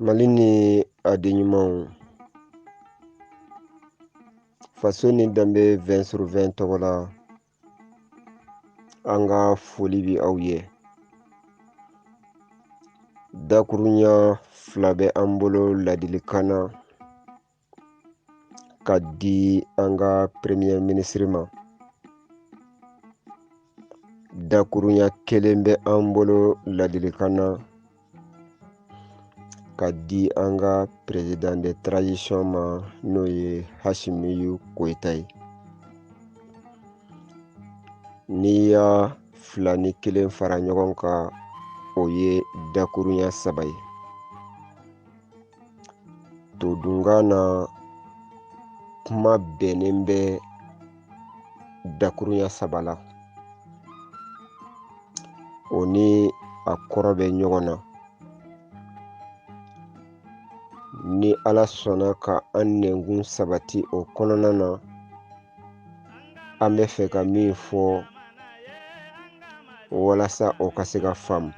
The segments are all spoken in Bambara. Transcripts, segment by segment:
Malini adeɲumanw faso ni danbe 20 sur 20 tɔgɔ la an ka foli bi aw ye. Dakuruɲa fila bɛ an bolo ladilikan na ka di an ka premier ministre ma. Dakuruɲa kelen bɛ an bolo ladilikan na ka di an ka président de transition ma n'o ye Hasimiyu Koyita ye. N'i y'a fila ni kelen fara ɲɔgɔn kan o ye dakuruɲa 3 ye. Todunkan na kuma bɛnnen bɛ dakuruɲa 3 la. O ni a kɔrɔ bɛ ɲɔgɔn na. Ni Ala sɔnna ka an nɛnkun sabati o kɔnɔna na, an bɛ fɛ ka min fɔ walasa o ka se ka faamu.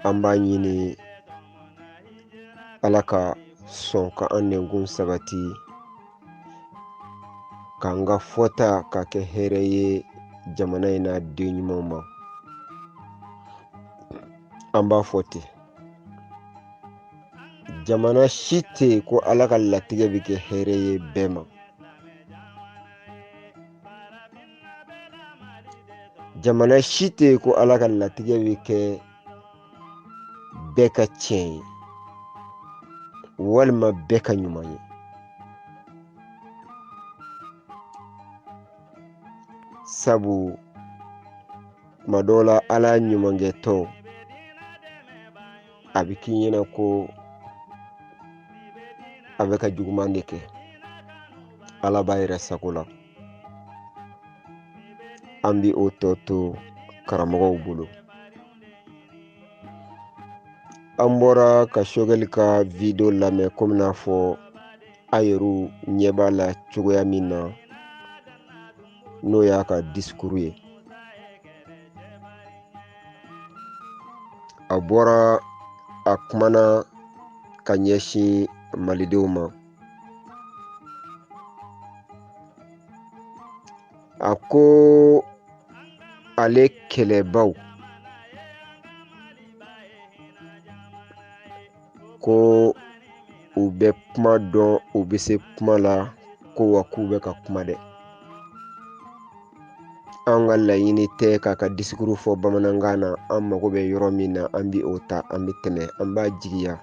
An b'a ɲini Ala ka sɔn ka an nɛnkun sabati, k'an ka fɔta ka kɛ hɛrɛ ye jamana in n'a den ɲumanw ma. An b'a fɔ ten, jamana si tɛ yen ko Ala ka latigɛ bɛ kɛ hɛrɛ ye bɛɛ ma. Jamana si tɛ yen ko Ala ka latigɛ bɛ kɛ bɛɛ ka tiɲɛ ye walima bɛɛ ka ɲuman ye. Sabu tuma dɔw la Ala ɲumankɛtɔ a bɛ k'i ɲɛna ko a bɛ ka juguman de kɛ. Ala b'a yɛrɛ sago la. An bɛ o tɔ to karamɔgɔw bolo. An bɔra ka Sogɛli ka video lamɛn komi n'a fɔ a yɛrɛw ɲɛ b'a la cogoya min na n'o y'a ka discours ye. A bɔra a kumana ka ɲɛsin malidenw ma. A ko ale kɛlɛbaw ko u bɛ kuma dɔn, u bɛ se kuma la, ko wa k'u bɛ ka kuma dɛ. An ka laɲini tɛ k'a ka discours fɔ bamanankan na, an mago bɛ yɔrɔ min na an bɛ o ta, an bɛ tɛmɛ. An b'a jigiya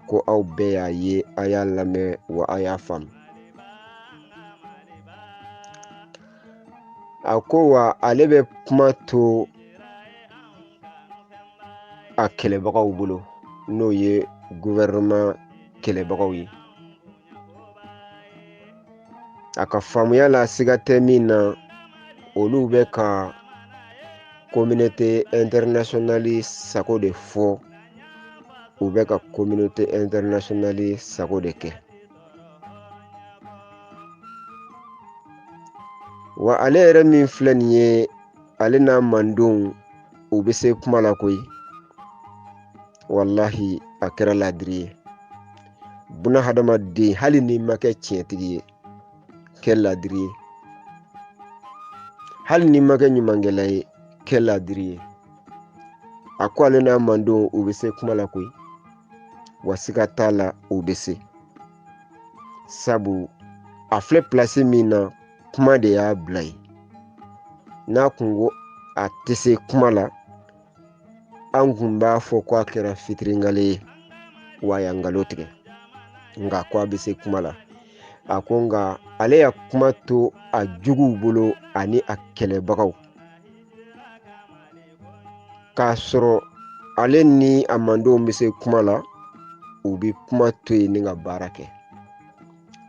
ko aw bɛɛ y'a ye, a y'a lamɛn wa a y'a faamu. A ko wa ale bɛ kuma to a kɛlɛbagaw bolo n'o ye gouvernement kɛlɛbagaw ye. A ka faamuya la siga tɛ min na, olu bɛ ka communauté internationale sago de fɔ, u bɛ ka communauté internationale sago de kɛ. Wa ale yɛrɛ min filɛ nin ye, ale n'a mandenw u bɛ se kuma la koyi. Wallahi a kɛra ladiri ye. Buna hadamaden hali n'i ma kɛ tiɲɛtigi ye, kɛ ladiri ye. Hali n'i ma kɛ ɲumankɛla ye, kɛ ladiri ye. A ko ale n'a mandenw u bɛ se kuma la koyi. Wa siga t'a la u bɛ se. Sabu a filɛ place min na, kuma de y'a bila ye. N'a kun ko a tɛ se kuma la, an kun b'a fɔ ko a kɛra fitiringale ye wa a y'a nkalon tigɛ. Nka ko a bɛ se kuma la. A ko nka ale y'a kuma to a juguw bolo ani a kɛlɛbagaw. K'a sɔrɔ ale ni a mandenw bɛ se kuma la, u bɛ kuma to yen ni ka baara kɛ.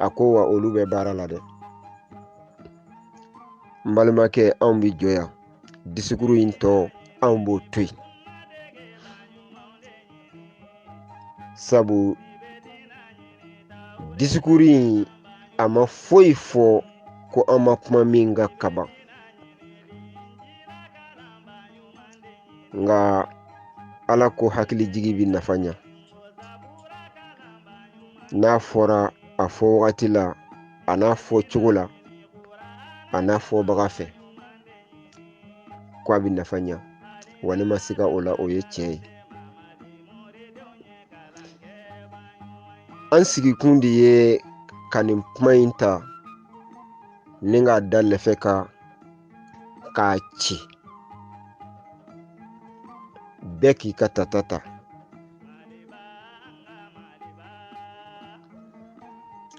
A ko wa olu bɛ baara la dɛ. N balimakɛ, anw bɛ jɔ yan. Discours in tɔ anw b'o to yen. Sabu discours in a ma foyi fɔ ko an ma kuma min ka kaban. Nka ala ko hakili jigi bi nafa ɲa n'a fɔra a fɔ wagati la a n'a fɔ cogo la a n'a fɔbaga fɛ ko a bi nafa ɲa wa ne ma siga o la o ye tiɲɛ ye. An sigikun de ye ka nin kuma in ta ni k'a da lɛfɛ kan k'a ci bɛɛ k'i ka tata ta.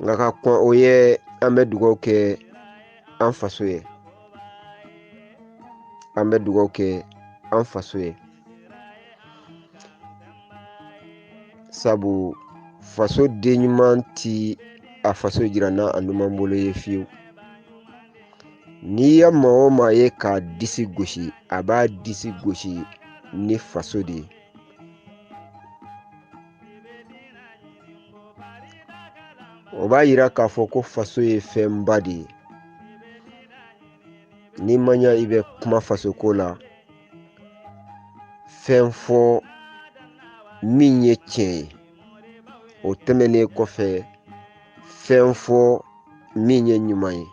Nka ka kɔn o ye an bɛ dugawu kɛ an faso ye. An bɛ dugawu kɛ an faso ye. Sabu faso den ɲuman ti a faso jira n'a a numan bolo ye fiyewu. N'i ye maa o maa ye k'a disi gosi a b'a disi gosi ni faso de ye. O b'a yira k'a fɔ ko faso ye fɛnba de ye. N'i ma ɲa i bɛ kuma faso ko la fɛn fɔ min ye tiɲɛ ye. O tɛmɛnen kɔfɛ fɛn fɔ min ye ɲuman ye.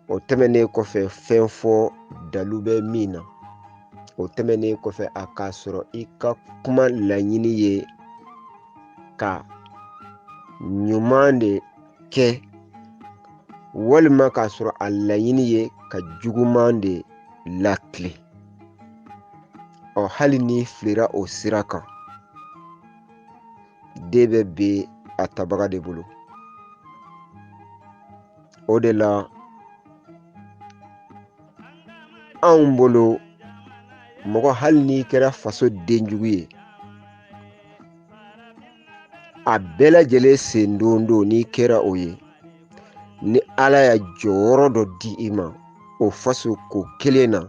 O tɛmɛnen kɔfɛ fɛn fɔ dalu bɛ min na. O tɛmɛnen kɔfɛ a k'a sɔrɔ i ka kuma laɲini ye ka ɲuman de kɛ walima k'a sɔrɔ a laɲini ye ka juguman de latilen. Hali n'i filera o sira kan den bɛ ben a tabaga de bolo. O de la anw bolo mɔgɔ hali n'i kɛra faso denjugu ye a bɛɛ lajɛlen sen don n'i kɛra o ye ni ala ya jɔyɔrɔ dɔ di i ma o faso ko kelen na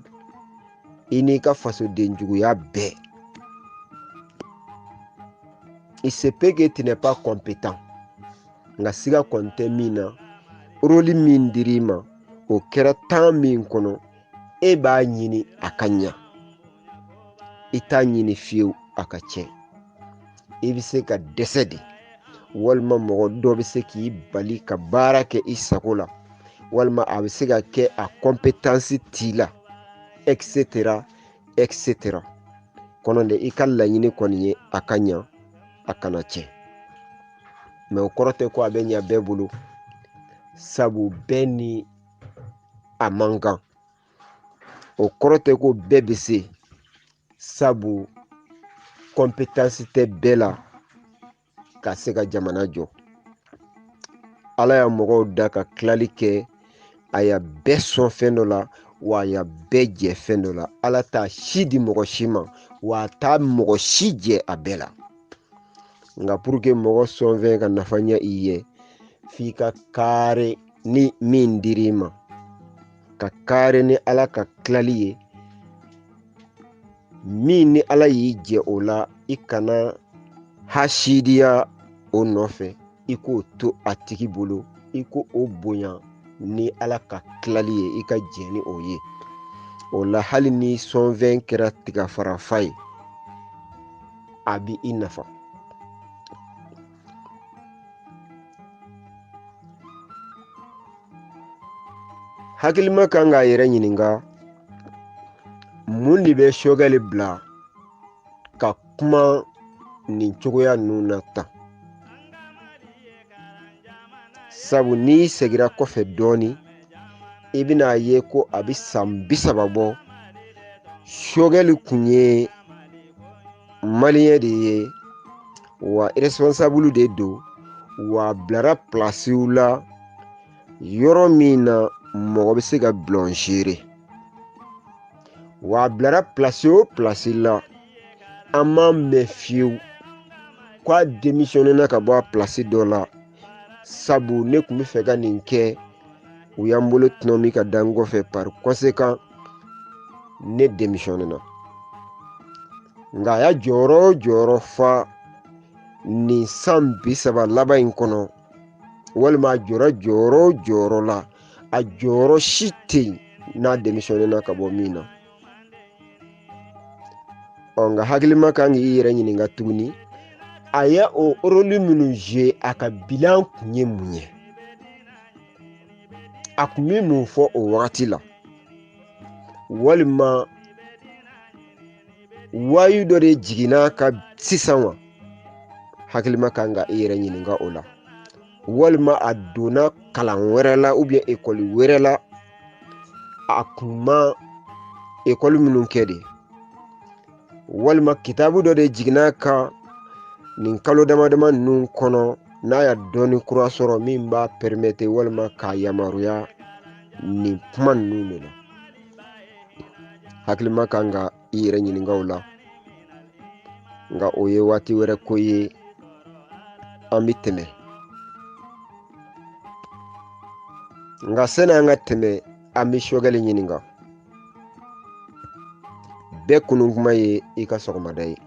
i n'i ka faso denjuguya bɛɛ. Il se peut que tu n'es pas compétent. Nka siga kɔni tɛ min na rôle min dir'i ma o kɛra temps min kɔnɔ e b'a ɲini a ka ɲa. I t'a ɲini fiyewu a ka tiɲɛ. I bɛ se ka dɛsɛ de walima mɔgɔ dɔ bɛ se k'i bali ka baara kɛ i sago la walima a bɛ se ka kɛ a compétence t'i la etc etc. Kɔnɔ de i ka laɲini kɔni ye a ka ɲa a kana tiɲɛ. Mais o kɔrɔ tɛ ko a bɛ ɲa bɛɛ bolo sabu bɛɛ ni a man kan. O kɔrɔ tɛ ko bɛɛ bɛ se sabu compétence tɛ bɛɛ la ka se ka jamana jɔ. Ala ya mɔgɔw da ka tilali kɛ a ya bɛɛ sɔn fɛn dɔ la wa a ya bɛɛ jɛ fɛn dɔ la. Ala t'a si di mɔgɔ si ma wa a t'a mɔgɔ si jɛ a bɛɛ la. Nka pour que mɔgɔ sɔn fɛn ka nafa ɲɛ i ye f'i ka kare ni min dir'i ma ka kare ni ala ka tilali ye min ni ala y'i jɛ o la i kana hasidiya o nɔfɛ i k'o to a tigi bolo i ko o bonya ni ala ka tilali ye i ka jɛ ni o ye. O la hali ni sɔnfɛn kɛra tigafarafa ye a bi i nafa. Hakilima kan k'a yɛrɛ ɲininka mun de bɛ Sogɛli bila ka kuma nin cogoya ninnu na tan. Sabu n'i segira kɔfɛ dɔɔni i bɛna ye ko a bɛ san 30 bɔ Sogɛli kun ye maliyɛn de ye wa responsable de don wa a bilara plasiw la yɔrɔ min na mɔgɔ bɛ se ka bulon gérer wa a bilara plasi o plasi la an m'an mɛn fiyewu k'a démissionnena ka bɔ a plasi dɔ la sabu ne tun bɛ fɛ ka nin kɛ u y'an bolo tɔnɔ min ka da n kɔfɛ par conséquent ne démissionnena. Nka a y'a jɔyɔrɔ o jɔyɔrɔ fa nin san 30 laban in kɔnɔ walima a jɔra jɔyɔrɔ o jɔyɔrɔ la a jɔyɔrɔ si tɛ yen n'a démissionnena ka bɔ min na. Nga hakilima kan k'i yɛrɛ ɲininka tuguni a ya o rôle minnu joué a ka bilan kun ye mun ye a kun bɛ mun fɔ o wagati la walima wayu dɔ de jiginna ka sisan wa hakilima kan ka i yɛrɛ ɲininka o la walima a donna kalan wɛrɛ la école wɛrɛ la a kun ma école minnu kɛ de walima kitabu dɔ de jiginna ka nin kalo damadama ninnu kɔnɔ n'a ya dɔɔni kura sɔrɔ min b'a permettre walima k'a yamaruya nin kuma ninnu de la hakilima kan ka i yɛrɛ ɲininka o la nka o ye waati wɛrɛ ko ye an bɛ tɛmɛ nka sani an ka tɛmɛ an bɛ Sogɛli ɲininka bɛɛ kunun kuma ye i ka sɔgɔmada ye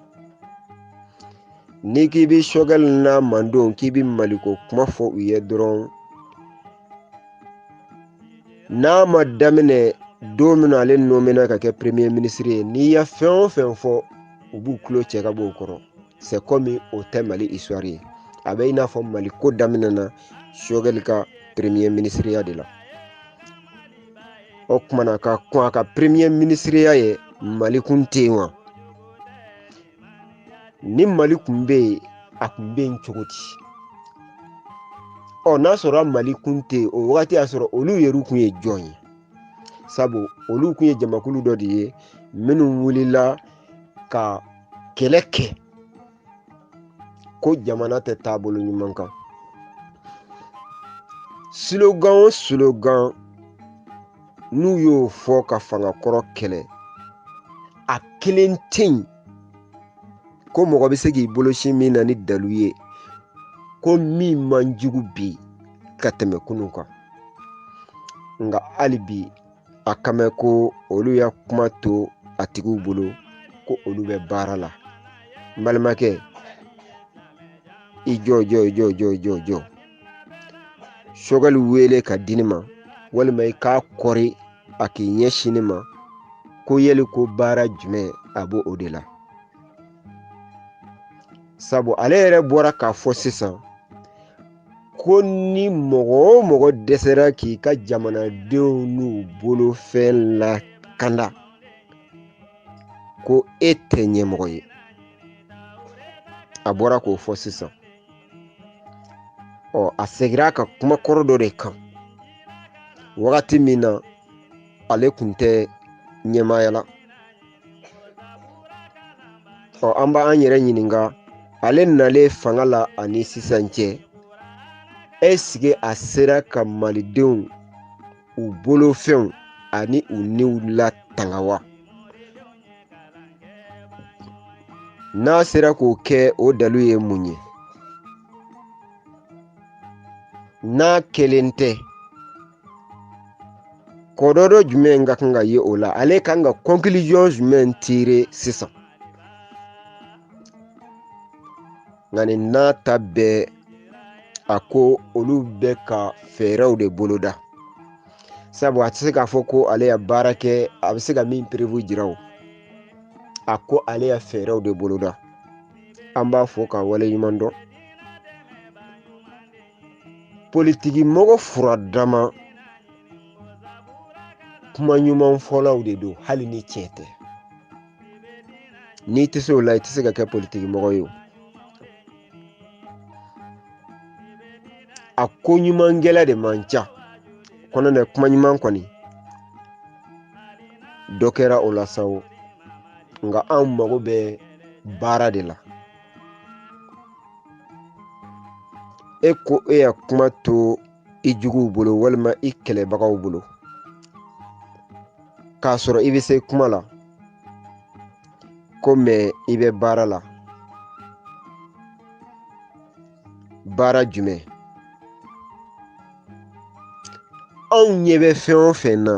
ni k'i bɛ Sogɛli n'a Mandenw k'i bɛ Maliko kuma fɔ u ye dɔrɔn n'a ma daminɛ don min ale nomina ka kɛ premier ministre ye n'i ya fɛn o fɛn fɔ u b'u tulo cɛ ka bɔ o kɔrɔ c'est comme o tɛ Mali histoire ye a bɛ i n'a fɔ Mali ko daminɛna Sogɛli ka premier ministreya de la o kumana ka kɔn a ka premier ministreya ye Mali kun tɛ yen wa ni Mali kun bɛ yen a kun bɛ yen cogo di n'a sɔrɔ Mali kun tɛ yen o wagati y'a sɔrɔ olu yɛrɛ kun ye jɔn ye sabu olu kun ye jamakulu dɔ de ye minnu wulila ka kɛlɛ kɛ ko jamana tɛ taabolo ɲuman kan slogan o slogan n'u y'o fɔ ka fanga kɔrɔ kɛlɛ a kelen tɛ yen ko mɔgɔ bɛ se k'i bolosi min na ni dalu ye ko min man jugu bi ka tɛmɛ kunun kan nka hali bi a ka mɛn ko olu ya kuma to a tigiw bolo ko olu bɛ baara la n balimakɛ i jɔ Sogɛli wele ka di ne ma walima i k'a kɔri a k'i ɲɛsin ne ma ko yali ko baara jumɛn a b'o o de la sabu ale yɛrɛ bɔra k'a fɔ sisan ko ni mɔgɔ o mɔgɔ dɛsɛra k'i ka jamanadenw n'u bolofɛn lakanda ko e tɛ ɲɛmɔgɔ ye a bɔra k'o fɔ sisan a segira ka kuma kɔrɔ dɔ de kan wagati min na ale kun tɛ ɲɛmaaya la an b'an yɛrɛ ɲininka ale nalen fanga la ani sisan cɛ est-ce a sera ka malidenw u bolofɛnw ani u niw latanga wa n'a sera k'o kɛ o dalu ye mun ye n'a kelen tɛ kɔdɔ jumɛn ka kan ka ye o la ale kan ka conclusion jumɛn tirer sisan nka nin n'a ta bɛɛ a ko olu bɛ ka fɛɛrɛw de boloda sabu a tɛ se k'a fɔ ko ale ya baara kɛ a bɛ se ka min prévu jira o a ko ale ya fɛɛrɛw de boloda an b'a fɔ ka wale ɲuman dɔn politiki mɔgɔ furadama kuma ɲuman fɔlaw de don hali ni tiɲɛ tɛ n'i tɛ se o la i tɛ se ka kɛ politiki mɔgɔ ye o a ko ɲuman gɛlɛ de man ca kɔnɔ kuma ɲuman kɔni dɔ kɛra o la sa o nka an mago bɛ baara de la e ko e ya kuma to i juguw bolo walima i kɛlɛbagaw bolo k'a sɔrɔ i bɛ se kuma la ko mɛ i bɛ baara la baara jumɛn anw ɲɛ bɛ fɛn o fɛn na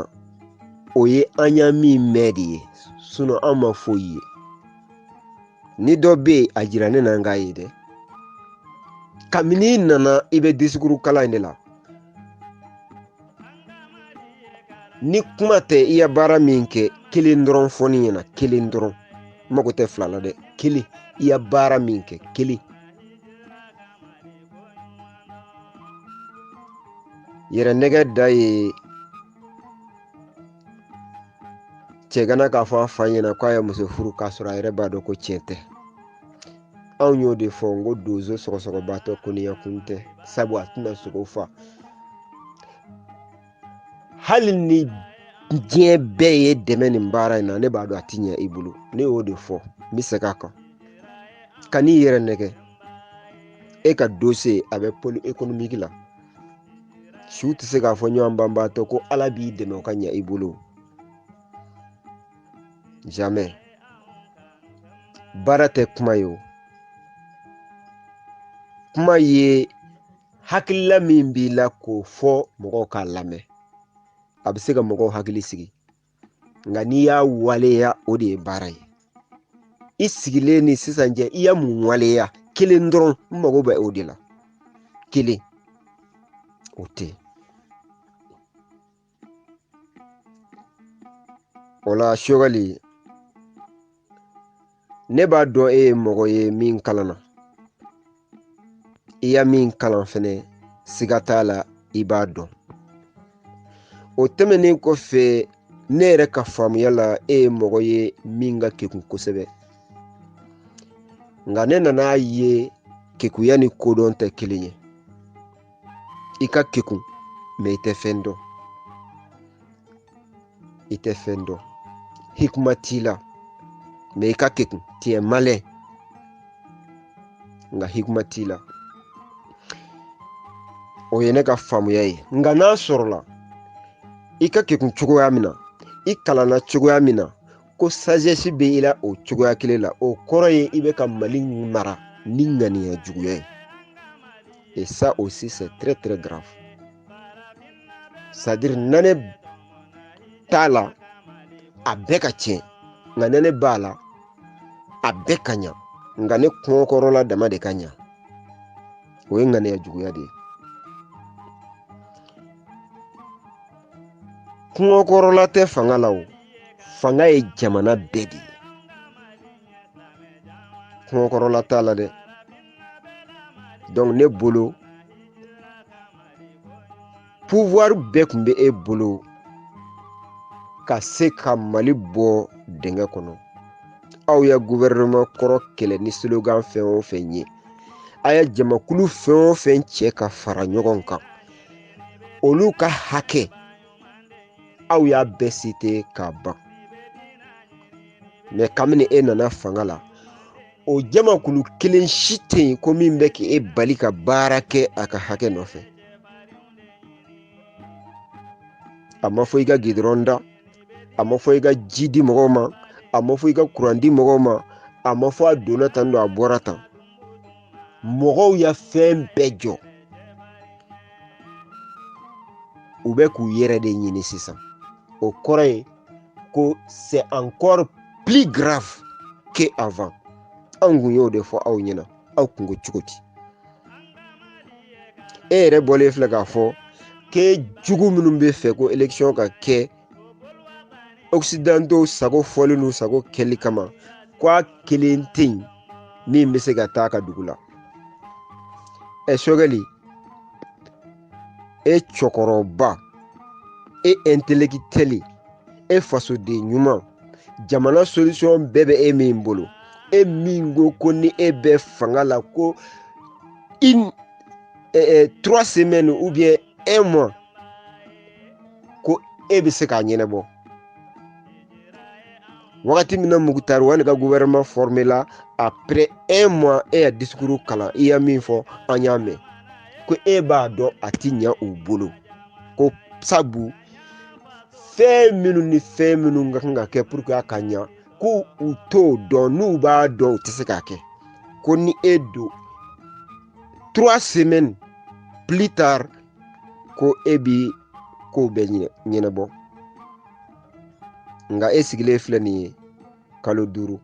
o ye an y'a min mɛn de ye an ma foyi ye ni dɔ bɛ yen a jira ne na n k'a ye dɛ kabini i nana i bɛ disikuru kalan in de la ni kuma tɛ i ya baara min kɛ kelen dɔrɔn fɔ ne ɲɛna kelen dɔrɔn mago tɛ fila la dɛ, kelen. I ya baara min kɛ, kelen. Yɛrɛ nɛgɛ da ye cɛ gana k'a fɔ a fa ɲɛna k'a ye muso furu k'a sɔrɔ a yɛrɛ b'a dɔn ko tiɲɛ tɛ. Anw y'o de fɔ n ko donso sɔgɔsɔgɔbatɔ koniya kun tɛ, sabu a tɛna sogo fa. Hali ni diɲɛ bɛɛ ye dɛmɛ nin baara in na, ne b'a dɔn a ti ɲɛ i bolo. Ne y'o de fɔ, n bɛ segin a kan. Ka n'i yɛrɛ nɛgɛ, e ka dossier a bɛ pôle économique la. Su tɛ se k'a fɔ ɲɔgɔn banbaatɔ ko Ala b'i dɛmɛ o ka ɲɛ i bolo. Jamais. Baara tɛ kuma ye o. Kuma ye hakilila min b'i la k'o fɔ mɔgɔw k'a lamɛn. A bɛ se ka mɔgɔw hakili sigi. Nka n'i y'a waleya, o de ye baara ye. I sigilen ni sisan cɛ, i ya mun waleya, kelen dɔrɔn, n mago bɛ o de la. Kelen. O tɛ. O la Sogɛli, ne b'a dɔn e ye mɔgɔ ye min kalan na. I ya min kalan fɛnɛ, siga t'a la, i b'a dɔn. O tɛmɛnen kɔfɛ, ne yɛrɛ ka faamuya la, e ye mɔgɔ ye min ka kekun kosɛbɛ. Nka ne nan'a ye kekunya ni kodɔn tɛ kelen ye. I ka kekun, mais i tɛ fɛn dɔn. I tɛ fɛn dɔn. Hikima t'i la, mais i ka kekun, tu es malin. Nka hikima t'i la. O ye ne ka faamuya ye. Nka n'a sɔrɔla i ka kekun cogoya min na, i kalanna cogoya min na, ko sagesse bɛ i la o cogoya kelen la, o kɔrɔ ye i bɛ ka Mali mara ni ŋaniya juguya ye. Et ça aussi c'est très très grave. C'est-à-dire nɛnɛ t'a la, a bɛɛ ka tiɲɛ. Nka nɛnɛ b'a la, a bɛɛ ka ɲa. Nka ne kɔngɔkɔrɔla dama de ka ɲa. O ye ŋaniya juguya de ye. Kɔngɔkɔrɔla tɛ fanga la o. Fanga ye jamana bɛɛ de ye. Kɔngɔkɔrɔla t'a la dɛ. Donc ne bolo, pouvoir bɛɛ tun bɛ e bolo ka se ka Mali bɔ dingɛ kɔnɔ. Aw ya gouvernement kɔrɔ kɛlɛ ni slogan fɛn o fɛn ye. A ya jamakulu fɛn o fɛn cɛ ka fara ɲɔgɔn kan. Olu ka hakɛ, aw y'a bɛɛ cité k'a ban. Mais kabini e nana fanga la, o jamakulu kelen si tɛ yen ko min bɛ k'e bali ka baara kɛ a ka hakɛ nɔfɛ. A ma fɔ i ka goudron da, a ma fɔ i ka ji di mɔgɔw ma, a ma fɔ i ka courant di mɔgɔw ma, a ma fɔ a donna tan don a bɔra tan. Mɔgɔw ya fɛn bɛɛ jɔ. U bɛ k'u yɛrɛ de ɲini sisan. O kɔrɔ ye ko c'est encore plus grave que avant. Anw kun y'o de fɔ aw ɲɛna, aw kun ko cogo di? E yɛrɛ bɔlen filɛ k'a fɔ k'e jugu minnu bɛ fɛ ko élection ka kɛ occidentaux sago fɔli n'u sago kɛli kama, k'a kelen tɛ yen min bɛ se ka taa ka dugu la. Sogɛli, e cɛkɔrɔba, e intellectuel, e fasoden ɲuman, jamana solution bɛɛ bɛ e min bolo. E min ko ni e bɛ fanga la ko 3 semaines ou bien 1 mois ko e bɛ se k'a ɲɛnabɔ. Wagati min na Mukutari Wale ka gouvernement formé la, après 1 mois e ya discours kalan, i ya min fɔ an y'a mɛn. Ko e b'a dɔn a ti ɲɛ u bolo. Ko sabu fɛn minnu ni fɛn minnu ka kan ka kɛ pour que a ka ɲa, ko u t'o dɔn, n'u b'a dɔn u tɛ se k'a kɛ. Ko ni e don 3 semaines plus tard ko e bi k'o bɛɛ ɲɛnabɔ. Nka e sigilen filɛ nin ye kalo 5.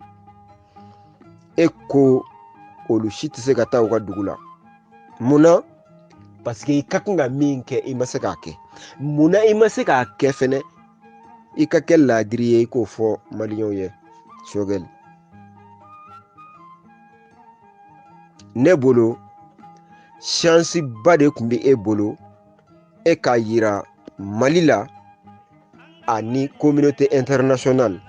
E ko olu si tɛ se ka taa u ka dugu la. Munna? Parce que i ka kan ka min kɛ i ma se k'a kɛ. Munna i ma se k'a kɛ fɛnɛ? I ka kɛ laadiri ye i k'o fɔ maliyɛnw ye. Sogɛli, ne bolo chance ba de kun bɛ e bolo e k'a yira Mali la ani communauté internationale.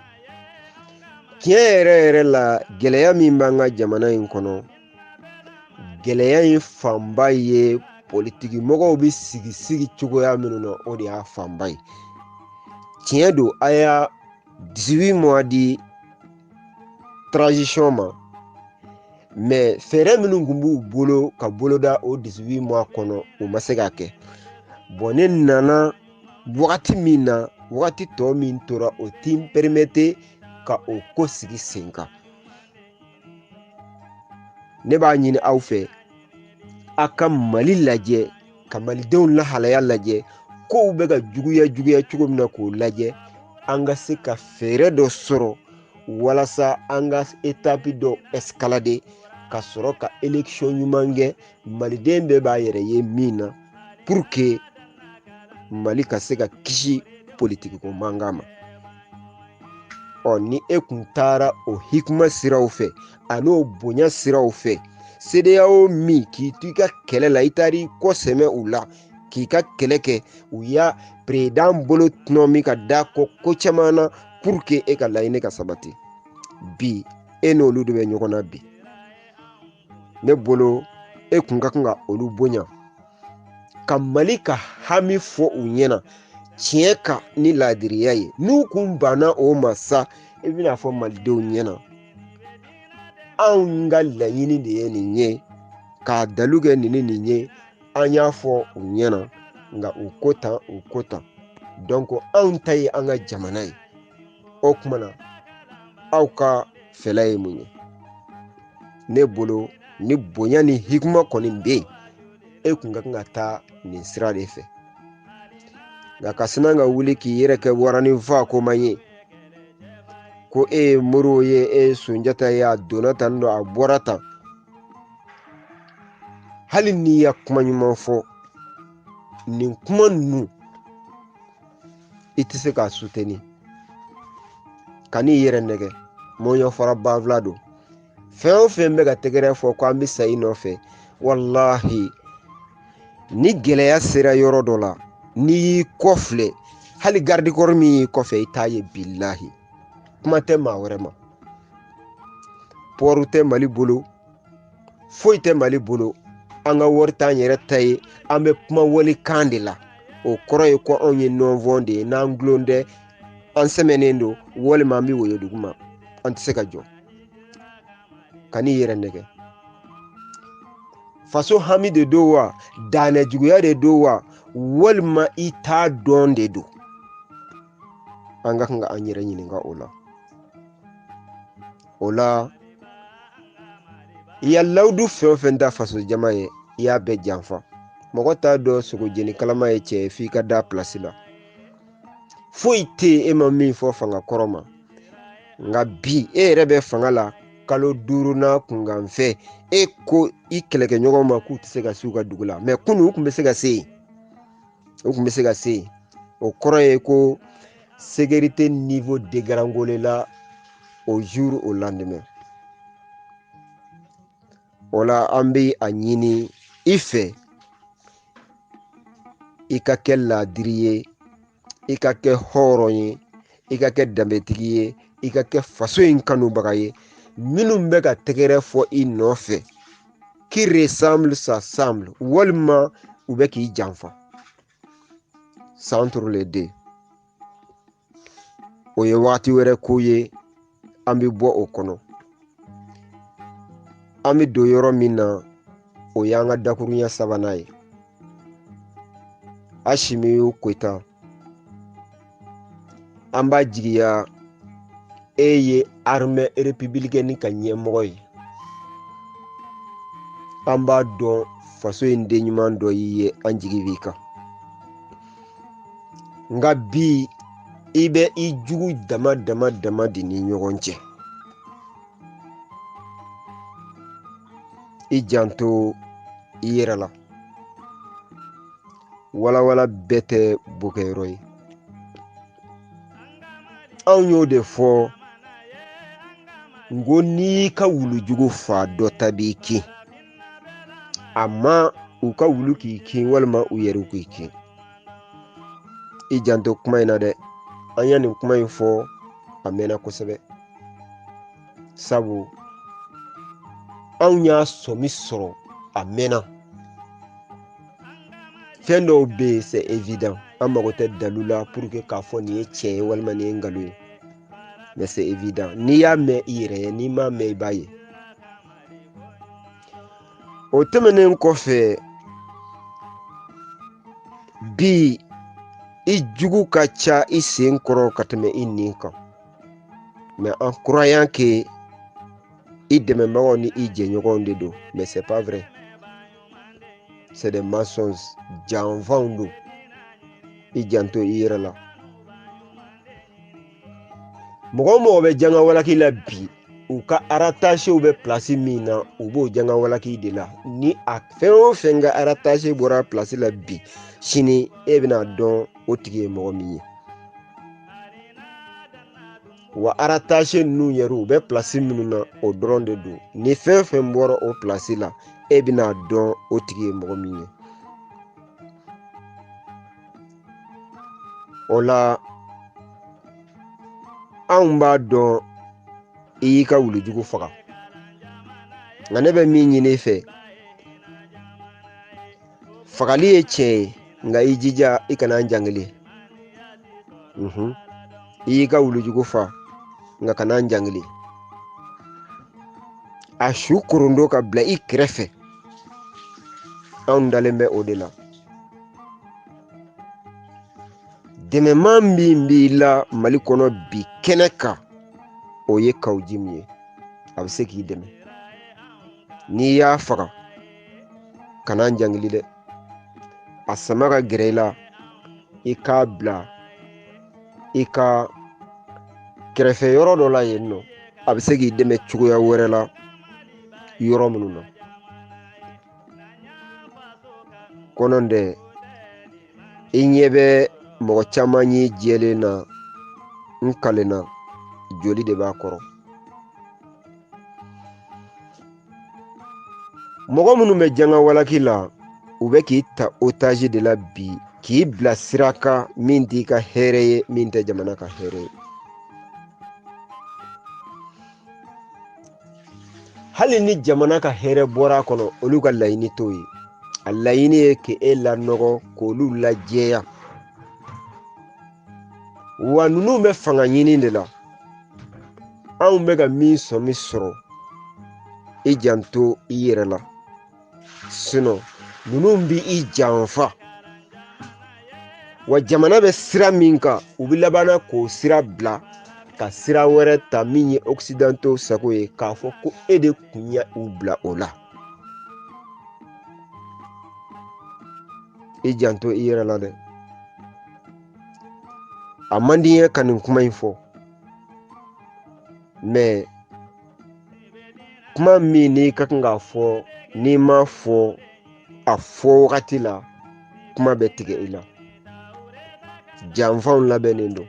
Tiɲɛ yɛrɛ yɛrɛ la gɛlɛya min b'an ka jamana in kɔnɔ, gɛlɛya in fanba ye politiki mɔgɔw bɛ sigi cogoya minnu na, o de y'a fanba ye. Tiɲɛ don a y'a 18 mois di transition ma, mais fɛɛrɛ minnu tun b'u bolo ka boloda o 18 mois kɔnɔ o ma se ka kɛ. Bon ne nana wagati min na, wagati tɔ min tora o ti n permettre ka o ko sigi sen kan. Ne b'a ɲini aw fɛ, a ka Mali lajɛ, ka malidenw lahalaya lajɛ, kow bɛ ka juguya cogo min na k'o lajɛ, an ka se ka fɛɛrɛ dɔ sɔrɔ walasa an ka étape dɔ escalader ka sɔrɔ ka élection ɲuman kɛ, maliden bɛɛ b'a yɛrɛ ye min na pour que Mali ka se ka kisi politiki ko mankan ma. Ni e kun taara o hikima siraw fɛ an'o bonya siraw fɛ, CEDEAO min k'i to i ka kɛlɛ la, i taar'i kɔ sɛmɛ u la k'i ka kɛlɛ kɛ, u y'a président bolo tɔnɔ min ka da ko caman na pour que e ka laɲini ka sabati. Bi e n'olu de bɛ ɲɔgɔn na bi. Ne bolo e kun ka kan ka olu bonya, ka Mali ka hami fɔ u ɲɛna tiɲɛ kan ni laadiriya ye. N'u kun banna o ma sa, i bɛna fɔ malidenw ɲɛna anw ka laɲini de ye nin ye, k'a dalu kɛ nin ye, an y'a fɔ u ɲɛna, nka u ko tan. Donc anw ta ye an ka jamana ye. O kumana aw ka fɛla ye mun ye? Ne bolo ni bonya ni hikima kɔni bɛ yen, e kun ka kan ka taa nin sira de fɛ. Nka ka sina ka wuli k'i yɛrɛ kɛ waraninfa ko man ye, ko e ye Moribo ye, e ye Sunjata ye, a donna tan don, a bɔra tan. Hali n'i ya kuma ɲuman fɔ, nin kuma ninnu i tɛ se k'a soutenir. Kan'i yɛrɛ nɛgɛ, mɔɲɔ fara banfula don. Fɛn o fɛn bɛ ka tɛgɛrɛ fɔ ko an bɛ sa i nɔfɛ, wallahi ni gɛlɛya sera yɔrɔ dɔ la, n'i y'i kɔfilɛ, hali garde corps min y'i kɔfɛ i t'a ye billahi. Kuma tɛ maa wɛrɛ ma. Pɔru tɛ Mali bolo, foyi tɛ Mali bolo, an ka wari t'an yɛrɛ ta ye, an bɛ kuma walikan de la. O kɔrɔ ye ko anw ye nɔnfɔn de ye, n'an gulon tɛ, an sɛmɛnen don, walima an bɛ woyo duguma, an tɛ se ka jɔ. Kan'i yɛrɛ nɛgɛ. Faso hami de don wa, danɛ juguya de don wa, walima i t'a dɔn de don. An ka kan ka an yɛrɛ ɲininka o la. O la, i ya lawudu fɛn o fɛn ta faso jama ye, i y'a bɛɛ janfa. Mɔgɔ t'a dɔn sogo jeni kalama ye cɛ ye f'i ka da place la. Foyi tɛ yen e ma min fɔ fanga kɔrɔ ma. Nka bi e yɛrɛ bɛ fanga la kalo 5nan kunkanfɛ, e ko i kɛlɛkɛɲɔgɔn ma k'u tɛ se ka s'u ka dugu la. Mais kunun u tun bɛ se ka se yen. U tun bɛ se ka se yen. O kɔrɔ ye ko sécurité niveau dégringolela au jour au lendemain. O la an bɛ a ɲini i fɛ, i ka kɛ laadiri ye, i ka kɛ hɔrɔn ye, i ka kɛ danbetigi ye, i ka kɛ faso in kanubaga ye, minnu bɛ ka tɛgɛrɛ fɔ i nɔfɛ, qui ressemble s'assemble, walima u bɛ k'i janfa. C'est entre les deux. O ye waati wɛrɛ ko ye, an bɛ bɔ o kɔnɔ. An bɛ don yɔrɔ min na, o y'an ka dakuruɲɛ 3nan ye. Asimi Koyita, an b'a jigiya e ye armée républicaine ka ɲɛmɔgɔ ye. An b'a dɔn faso in den ɲuman dɔ y'i ye, an jigi b'i kan. Nka bi i bɛ i jugu dama de ni ɲɔgɔn cɛ. I janto i yɛrɛ la. Walawala bɛɛ tɛ bokɛyɔrɔ ye. Anw y'o de fɔ, n ko n'i ka wulujugu fa dɔ ta b'i kin. amma u ka wulu k'i kin walima u yɛrɛ k'i kin. I janto kuma in na dɛ. An ya nin kuma in fɔ a mɛnna kosɛbɛ. Sabu anw y'a sɔmi sɔrɔ a mɛnna. Fɛn dɔw bɛ yen c'est évident. An mago tɛ dalu la pour que k'a fɔ nin ye tiɲɛ ye walima nin ye nkalon ye. Mais c'est évident. N'i y'a mɛn i yɛrɛ ye, n'i m'a mɛn i b'a ye. O tɛmɛnen kɔfɛ, bi i jugu ka ca i sen kɔrɔ ka tɛmɛ i nin kan. Mais en croyant que i dɛmɛbagaw ni i jɛɲɔgɔnw de don. Mais c'est pas vrai. C'est des mensonges. Janfanw don. I janto i yɛrɛ la. Mɔgɔ mɔgɔ bɛ janga walaki la bi, u ka aratasew bɛ place min na, u b'o janga walaki de la. Ni a fɛn o fɛn ka aratase bɔra place la bi, sini e bɛna dɔn o tigi ye mɔgɔ min ye. Wa aratase ninnu yɛrɛ u bɛ place minnu na o dɔrɔn de don. Ni fɛn fɛn bɔra o place la, e bɛna dɔn o tigi ye mɔgɔ min ye. O la anw b'a dɔn i y'i ka wulujugu faga. Nka ne bɛ min ɲini i fɛ, fagali ye tiɲɛ ye, nka i jija i kana jangili. I y'i ka wulujugu fa, nka kana jangili. A su korondo ka bila i kɛrɛfɛ. Anw dalen bɛ o de la. Dɛmɛma min b'i la Mali kɔnɔ bi kɛnɛ kan, o ye Kaouji min ye. A bɛ se k'i dɛmɛ. N'i y'a faga, kana jangili dɛ. A sama ka gɛrɛ i la, i k'a bila i ka kɛrɛfɛ yɔrɔ dɔ la yen nɔ. A bɛ se k'i dɛmɛ cogoya wɛrɛ la yɔrɔ minnu na. Kɔnɔ dɛ, i ɲɛ bɛ mɔgɔ caman ye jɛlen na, n kalenna, joli de b'a kɔrɔ. Mɔgɔ minnu bɛ janga walaki la, u bɛ k'i ta otage de la bi, k'i bila sira kan min t'i ka hɛrɛ ye, min tɛ jamana ka hɛrɛ ye. Hali ni jamana ka hɛrɛ bɔra a kɔnɔ, olu ka laɲini t'o ye. A laɲini ye k'e lanɔgɔ, k'olu lajɛya. Wa ninnu bɛ fanga ɲini de la. Anw bɛ ka min sɔmi sɔrɔ, i janto i yɛrɛ la. Sinon, ninnu bi i janfa. Wa jamana bɛ sira min kan, u bɛ labanna k'o sira bila ka sira wɛrɛ ta min ye Occidentaux sago ye, k'a fɔ ko e de kun ye u bila o la. I janto i yɛrɛ la dɛ. A man di n ye ka nin kuma in fɔ. Mais kuma min n'i ka kan k'a fɔ, n'i ma fɔ a fɔ wagati la, kuma bɛ tigɛ i la. Janfanw labɛnnen don.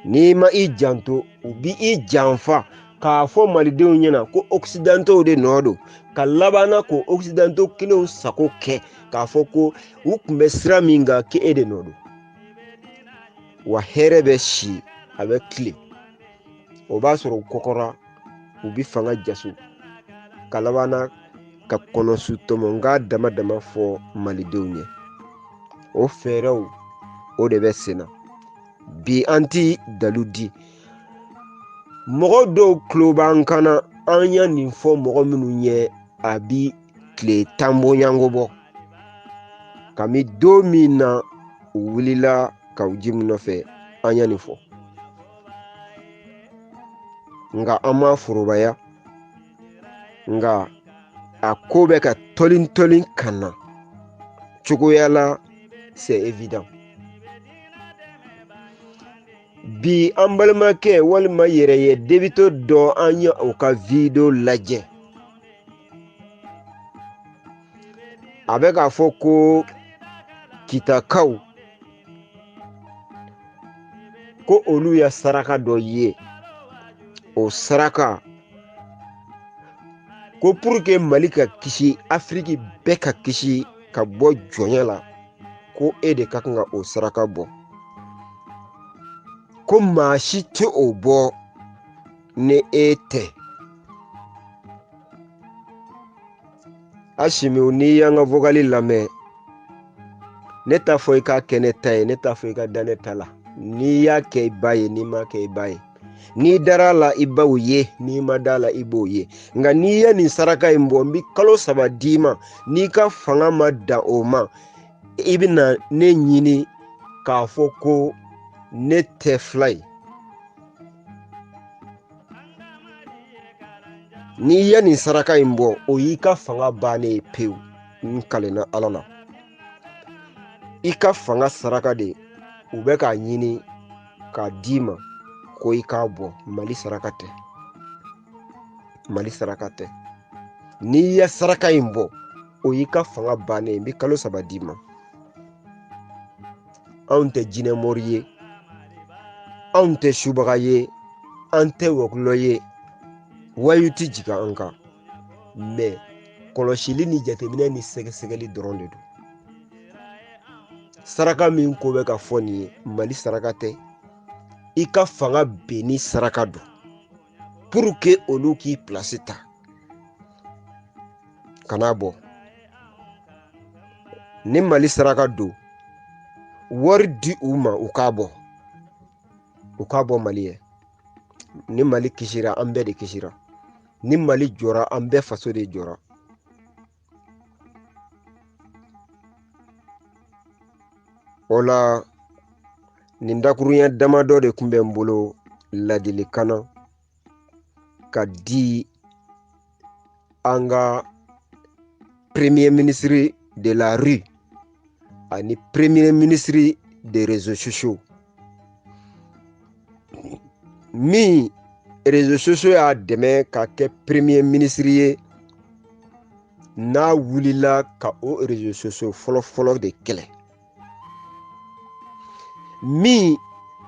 N'i ma i janto, u bi i janfa k'a fɔ malidenw ɲɛna ko Occidentaux de nɔ don. Ka labanna ko Occidentaux kelenw sago kɛ, k'a fɔ ko u kun bɛ sira min kan k'e de nɔ don. Wa hɛrɛ bɛ si, a bɛ tile. O b'a sɔrɔ u kɔkɔra, u bi fanga jaso. Ka labanna ka kɔnɔsu tɔmɔ, n k'a dama dama fɔ malidenw ye. O fɛɛrɛw, o de bɛ sen na. Bi an ti dalu di. Mɔgɔ dɔw tulo b'an kana, an ya nin fɔ mɔgɔ minnu ye, a bi tile 10 bɔɲanko bɔ. Kami don min na u wulila Kaouji min nɔfɛ, an ya nin fɔ. Nka an ma forobaya. Nka a ko bɛ ka tɔlin tɔlin ka na cogoya la, c'est évident. Bi an balimakɛ walima yɛrɛyɛ debito dɔ, an ye o ka video lajɛ. A bɛ k'a fɔ ko kitakaw, ko olu ye saraka dɔ ye. O saraka, ko pour que Mali ka kisi, Afrique bɛɛ ka kisi ka bɔ jɔnya la, ko e de ka kan ka o saraka bɔ. Ko maa si tɛ o bɔ ni e tɛ. Asimiu, n'i y'an ka vocal lamɛn, ne t'a fɔ i k'a kɛ ne ta ye, ne t'a fɔ i ka da ne ta la. N'i y'a kɛ i ba ye, n'i m'a kɛ i ba ye. N'i dara la i b'o ye, n'i ma da la i b'o ye. Nka n'i ye nin saraka in bɔ, n bɛ kalo 3 d'i ma, n'i ka fanga ma dan o ma, i bɛna ne ɲini k'a fɔ ko ne tɛ fila ye. N'i ye nin saraka in bɔ, o y'i ka fanga bannen pewu. N kalenna Ala la. I ka fanga saraka de u bɛ k'a ɲini k'a d'i ma ko i k'a bɔ. Mali saraka tɛ. Mali saraka tɛ. N'i ye saraka in bɔ, o y'i ka fanga bannen. N bɛ kalo 3 d'i ma. Anw tɛ jinɛ mɔri ye, anw tɛ subaga ye, an tɛ wɔkulɔ ye, wayu tɛ jigin an kan. Mais kɔlɔsili ni jateminɛ ni sɛgɛsɛgɛli dɔrɔn de don. Saraka min ko bɛ ka fɔ nin ye, Mali saraka tɛ. I ka fanga ben ni saraka don. Pour que olu k'i place ta. Kana bɔ. Ni Mali saraka don, wari di u ma u k'a bɔ. U k'a bɔ Mali ye. Ni Mali kisira, an bɛɛ de kisira. Ni Mali jɔra, an bɛɛ faso de jɔra. O la, nin dakurunya damadɔ de tun bɛ n bolo ladilikan na ka di an ka premier ministre de la rue ani premier ministre des réseaux sociaux. Min réseaux sociaux y'a dɛmɛ ka kɛ premier ministre ye, n'a wulila ka o réseaux sociaux fɔlɔ de kɛlɛ. Min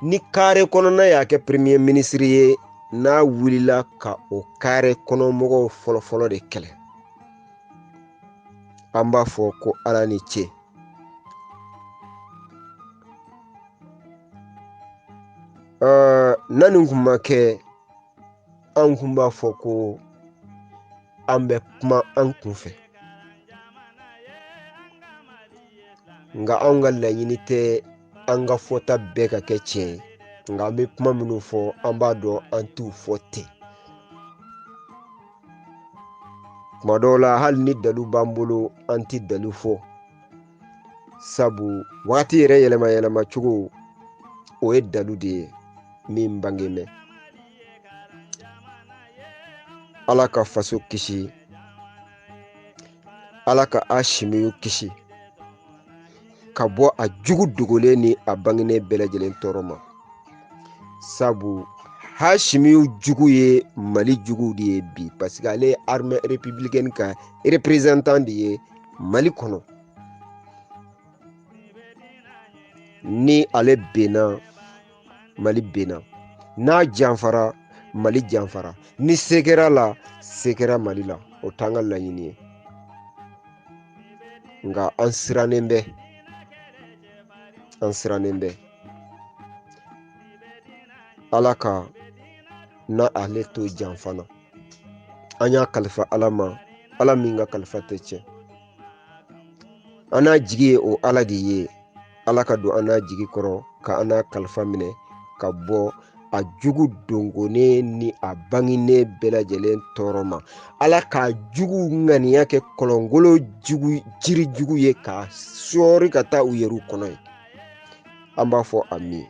ni carré kɔnɔna y'a kɛ premier ministre ye, n'a wulila ka o carré kɔnɔmɔgɔw fɔlɔ de kɛlɛ. An b'a fɔ ko Ala ni ce. Na nin kun ma kɛ, an kun b'a fɔ ko an bɛ kuma an kun fɛ. Nka anw ka laɲini tɛ an ka fɔta bɛɛ ka kɛ tiɲɛ ye. Nka an bɛ kuma minnu fɔ, an b'a dɔn an t'u fɔ ten. Tuma dɔw la, hali ni dalu b'an bolo, an ti dalu fɔ. Sabu waati yɛrɛ yɛlɛma cogo, o ye dalu de ye min bangemɛ. Ala ka faso kisi. Ala ka Asimiu kisi ka bɔ a jugu dogolen ni a bangenen bɛɛ lajɛlen tɔɔrɔ ma. Sabu Asimiu jugu ye Mali jugu de ye bi, parce que ale ye armée républicaine ka représentant de ye Mali kɔnɔ. Ni ale benna, Mali benna. N'a janfara, Mali janfara. Ni se kɛra la, se kɛra Mali la. O t'an ka laɲini ye. Nka an sirannen bɛ. An sirannen bɛ. Ala ka na ale to janfana. An y'a kalifa Ala ma, Ala min ka kalifa tɛ tiɲɛ. An n'a jigi ye o Ala de ye. Ala ka don an n'a jigi kɔrɔ, ka an n'a kalifa minɛ, ka bɔ a jugu dongonen ni a bangenen bɛɛ lajɛlen tɔɔrɔ ma. Ala k'a jugu ŋaniya kɛ kɔlɔngolo jiri jugu ye, k'a sɔɔri ka taa u yɛrɛw kɔnɔ ye. An b'a fɔ amin.